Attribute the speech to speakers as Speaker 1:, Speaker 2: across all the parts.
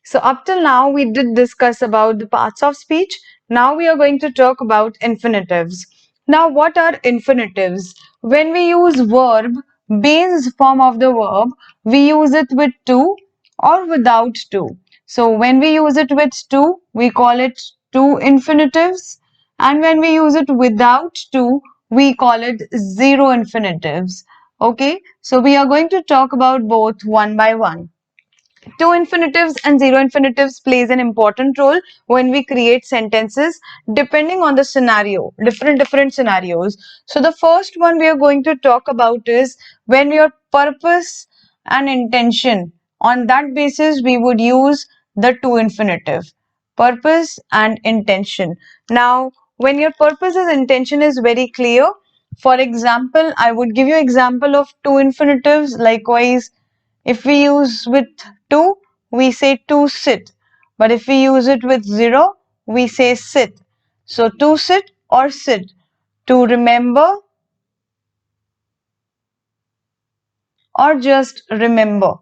Speaker 1: So up till now, we did discuss about the parts of speech. Now we are going to talk about infinitives. Now, what are infinitives? When we use verb, base form of the verb, we use it with to or without to. So when we use it with to, we call it to infinitives. And when we use it without to, we call it zero infinitives. Okay, so we are going to talk about both one by one. Two infinitives and zero infinitives plays an important role when we create sentences depending on the scenario, different scenarios. So the first one we are going to talk about is when your purpose and intention. On that basis, we would use the two infinitive. Purpose and intention. Now, when your purpose and intention is very clear, for example, I would give you example of two infinitives. Likewise, if we use with to, we say to sit. But if we use it with zero, we say sit. So to sit or sit. To remember or just remember.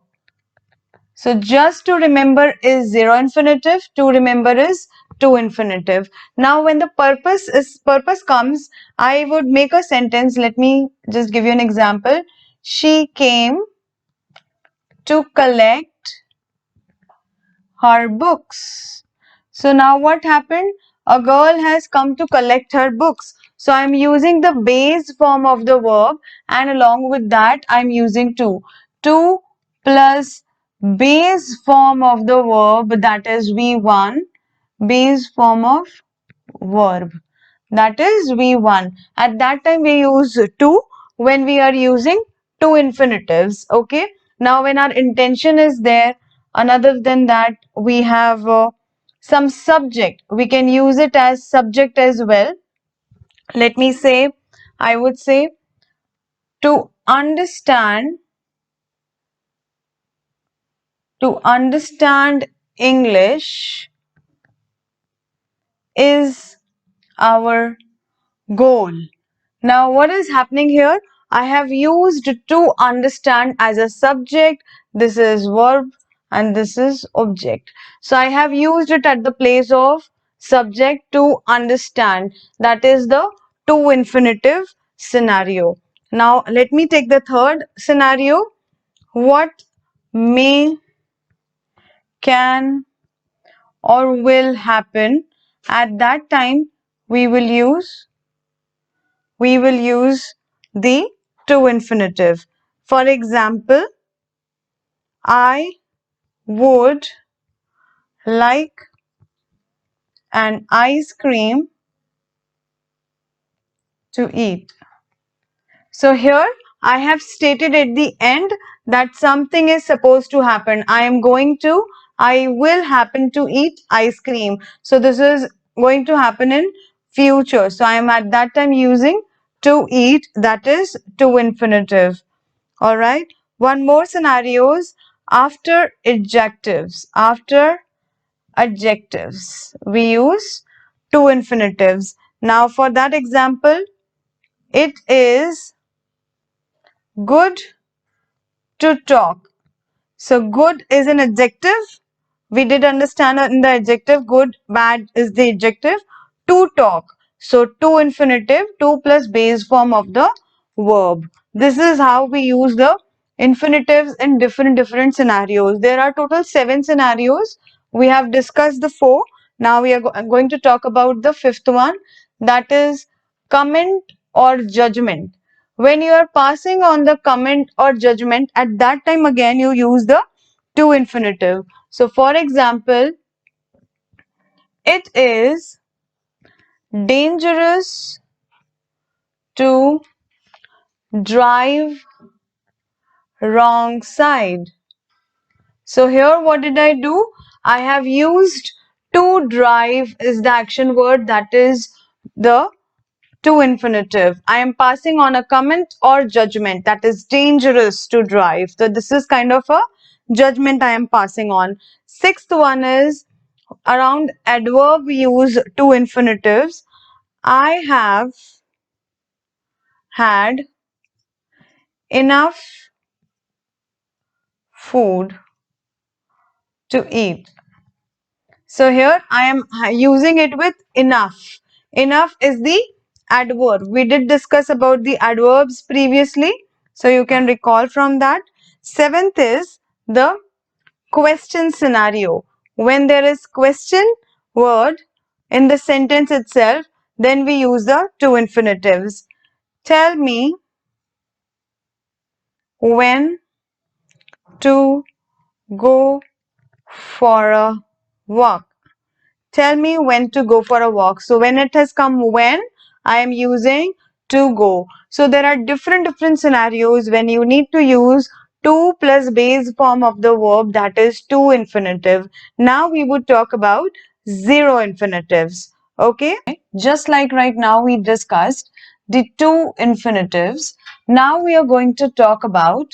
Speaker 1: So just to remember is zero infinitive, to remember is to infinitive. Now when the purpose comes, I would make a sentence. Let me just give you an example. She came to collect her books. So now what happened? A girl has come to collect her books. So I'm using the base form of the verb, and along with that I'm using to. To plus base form of the verb, that is V1, base form of verb, that is V1. At that time we use to when we are using two infinitives. Okay. Now when our intention is there, and other than that we have some subject. We can use it as subject as well. Let me say, I would say to understand English is our goal. Now, what is happening here? I have used to understand as a subject. This is verb and this is object. So, I have used it at the place of subject to understand. That is the to infinitive scenario. Now, let me take the third scenario. What may, can, or will happen. At that time, we will use the to infinitive. For example, I would like an ice cream to eat. So here I have stated at the end that something is supposed to happen. I will happen to eat ice cream. So this is going to happen in future. So I am at that time using to eat, that is to infinitive. All right. One more scenarios after adjectives. After adjectives, we use two infinitives. Now for that example, it is good to talk. So good is an adjective. We did understand in the adjective good, bad is the adjective. To talk. So to infinitive, to plus base form of the verb. This is how we use the infinitives in different scenarios. There are total 7 scenarios. We have discussed the 4. Now we are going to talk about the fifth one, that is comment or judgment. When you are passing on the comment or judgment, at that time again you use the to infinitive. So for example, it is dangerous to drive wrong side. So here what did I do? I have used to drive is the action word, that is the to infinitive. I am passing on a comment or judgment, that is dangerous to drive. So this is kind of a judgment I am passing on. Sixth one is around adverb, we use two infinitives. I have had enough food to eat. So here I am using it with enough. Enough is the adverb. We did discuss about the adverbs previously, so you can recall from that. Seventh is the question scenario. When there is question word in the sentence itself, then we use the two infinitives. Tell me when to go for a walk. Tell me when to go for a walk. So when it has come when, I am using to go. So there are different scenarios when you need to use to plus base form of the verb, that is to infinitive. Now we would talk about zero infinitives. Okay. Just like right now we discussed the two infinitives. Now we are going to talk about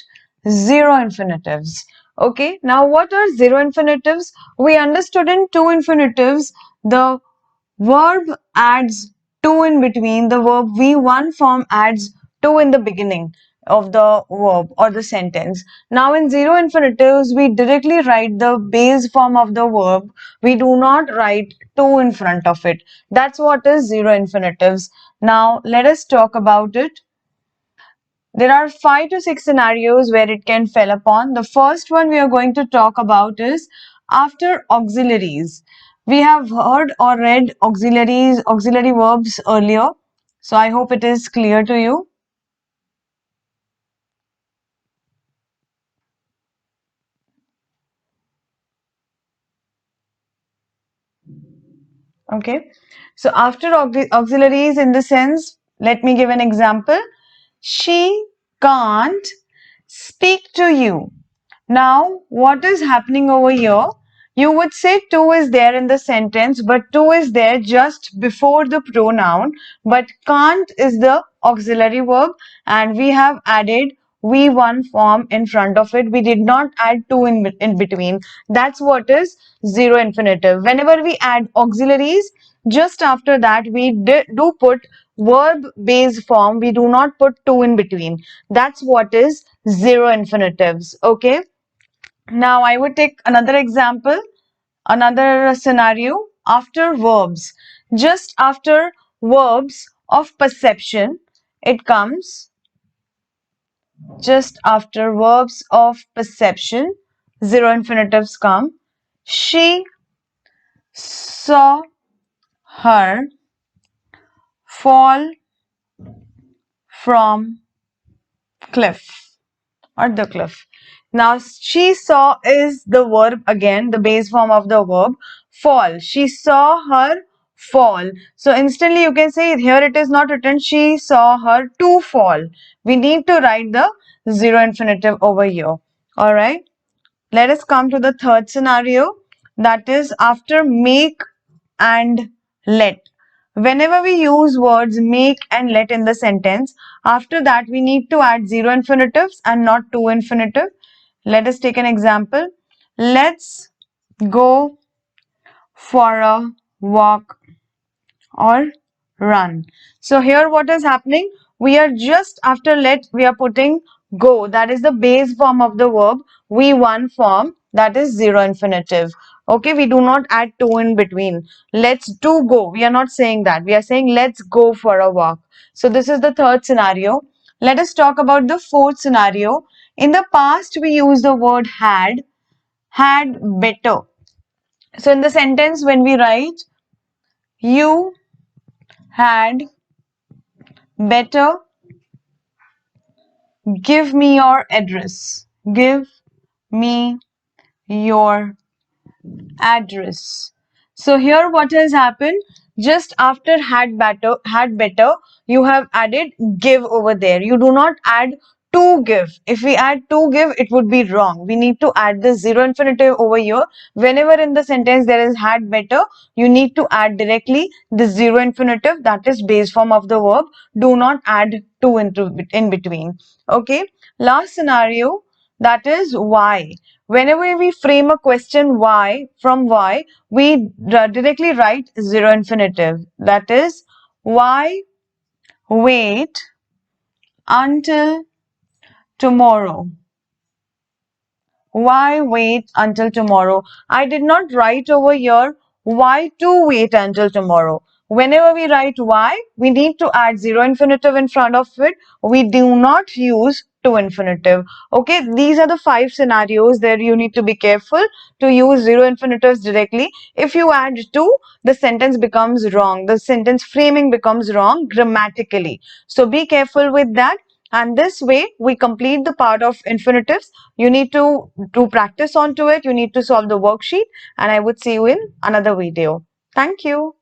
Speaker 1: zero infinitives. Okay. Now what are zero infinitives? We understood in two infinitives, the verb adds to in between, the verb V1 form adds to in the beginning of the verb or the sentence. Now in zero infinitives, we directly write the base form of the verb. We do not write to in front of it. That's what is zero infinitives. Now let us talk about it. There are 5 to 6 scenarios where it can fall upon. The first one we are going to talk about is after auxiliaries. We have heard or read auxiliary verbs earlier. So I hope it is clear to you. Okay. So after auxiliaries, in the sense, let me give an example. She can't speak to you. Now, what is happening over here? You would say to is there in the sentence, but to is there just before the pronoun, but can't is the auxiliary verb, and we have added V1 form in front of it. We did not add to in between. That's what is zero infinitive. Whenever we add auxiliaries, just after that we do put verb based form. We do not put to in between. That's what is zero infinitives. Okay. Now I would take another example, another scenario after verbs. Just after verbs of perception, it comes just after verbs of perception, zero infinitives come. She saw her fall from cliff. Or the cliff. Now, she saw is the verb again, the base form of the verb, fall. She saw her fall. So, instantly you can say here it is not written, she saw her to fall. We need to write the zero infinitive over here. Alright. Let us come to the third scenario, that is after make and let. Whenever we use words make and let in the sentence, after that we need to add zero infinitives and not two infinitive. Let us take an example. Let's go for a walk or run. So here what is happening? We are just after let, we are putting go. That is the base form of the verb. V1 form, that is zero infinitive. Okay, we do not add to in between. Let's do go. We are not saying that. We are saying let's go for a walk. So this is the third scenario. Let us talk about the fourth scenario. In the past, we use the word had better. So in the sentence, when we write, you had better give me your address. Give me your address. So here what has happened? Just after had better, you have added give over there. You do not add to give. If we add to give, it would be wrong. We need to add the zero infinitive over here. Whenever in the sentence there is had better, you need to add directly the zero infinitive, that is base form of the verb. Do not add to into in between. Okay. Last scenario, that is why. Whenever we frame a question why, from why, we directly write zero infinitive. That is, why wait until tomorrow? Why wait until tomorrow? I did not write over here Why to wait until tomorrow? Whenever we write why, we need to add zero infinitive in front of it. We do not use to infinitive. Okay, these are the 5 scenarios that you need to be careful to use zero infinitives directly. If you add to, the sentence becomes wrong. The sentence framing becomes wrong grammatically. So be careful with that. And this way, we complete the part of infinitives. You need to do practice onto it. You need to solve the worksheet. And I would see you in another video. Thank you.